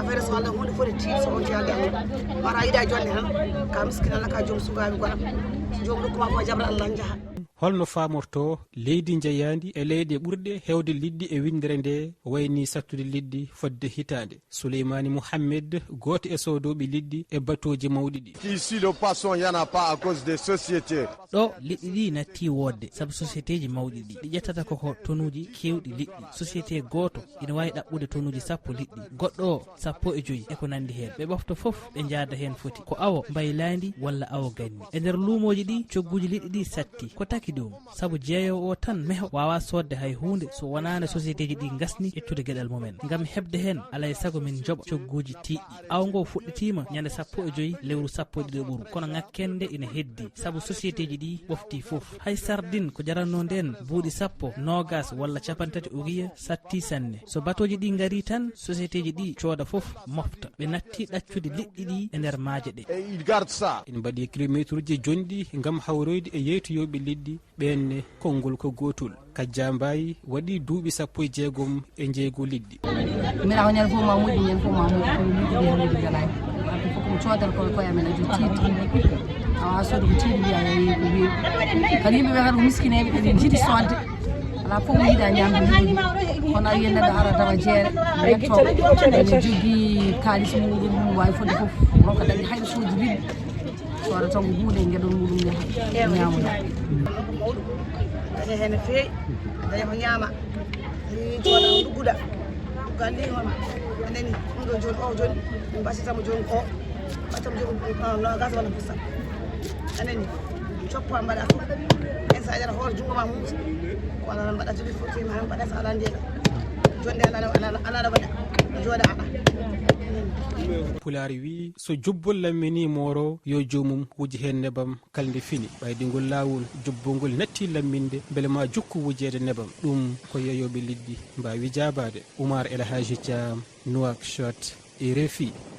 affaire so Allah hunde foti tiid so on jaalde Allah mara yiɗa jonde tan ka miskina la ka joom sugaɓe goɗam joom dokkuma ko jabra Allah jaha. holno famorto leydi jeyandi e leyɗe ɓurɗe hewde liɗɗi e windere nde wayni sattude liɗɗi fodde hitande. Souleymani Mouhammed goto e sodoɓe liɗɗi e batoji mawɗi ɗi. Ici le poisson y en a pas à cause des sociétés. ɗo liɗɗi ɗi natti wodde saabu société ji mawɗi ɗi ƴettata koko tonuji kewɗi liɗɗi. société goto ina wawi ɗaɓɓude tonuji 10 liɗɗi, goɗɗo 15 e ko nandi hen. ɓe ɓofta foof ɓe jaada hen foti ko awo mbaylandi walla awo ganni. e nder luumoji ɗi cogguji liɗɗi ɗi satti ko taki ɗum saabu jeeyowo o tan meho wawa sodde hay hunde so wonano société ji ɗi gasni ettude gueɗal mumen. gam hebde hen alay saago min jooɓa cogguji tiɗɗi. awo ngo fuɗɗitima ñande 15 lewru 12 ɓuuru kono ngakkende ina heddi saabu société ji ɗi ɓofti foof. hay sardine ko jaranno nden buuɗi 10 nogas walla 30 ugiya satti sanne. so batoji ɗi gari tan société ji ɗi cooda foof mofta ɓe natti ɗaccude liɗɗi ɗi e nder maaje ɗe. en mbaɗi kilométre uji jonɗi gam hawroyde e yeytoyoɓe liɗɗi ɓenne konngol ko gotol. Kadja Mbaye waɗi duuɓi 16 e jeeygu liɗɗi. mbiɗa ko ñande fof ma moƴƴi ñande fof ma moƴƴi kono liɗɗi ɗi hannde welani wadde fof komo coodata koye amen ajo tiiɗi awa sooda ko tiiɗi wiya yeeyi ko weeɓi kadi yimɓeɓe kadi ko miskineɓe ɗeɗen jiiɗi sodde ala fof mo yiiɗa ñamde liɗɗi kono a yiyen neɗɗo ara tawa jeere yettoɓe ene jogui kalis muɗum wawi fodde fof ronka dañi hayɗo soodi liɗɗi sooda tan ko hunde e gueɗol muɗum yaha ñamuɗa daña hen feewi daña ko ñaama jooɗa ɗugguɗa gandi hono anani ɗum ɗo joni o joni min basitamo joni o wattamo joni nogas walla pusat anani coppa mbaɗa fof en sa jara hoore jungo ma muusa ko ala mbaɗa jogi fotima han mbaɗa so ala ndiyega jonde ala waɗa jooɗa aɗa. Pulaar wi so jubbol lammini moro yo jomum wuji hen nebam kalde fini. ɓaydingol lawol jubbongol natti lamminde beele ma jukku wujede nebam ɗum ko yeyoɓe liɗɗi mbawi jabade. Oumar El Hadji Thiam, Nouakchott, RFI.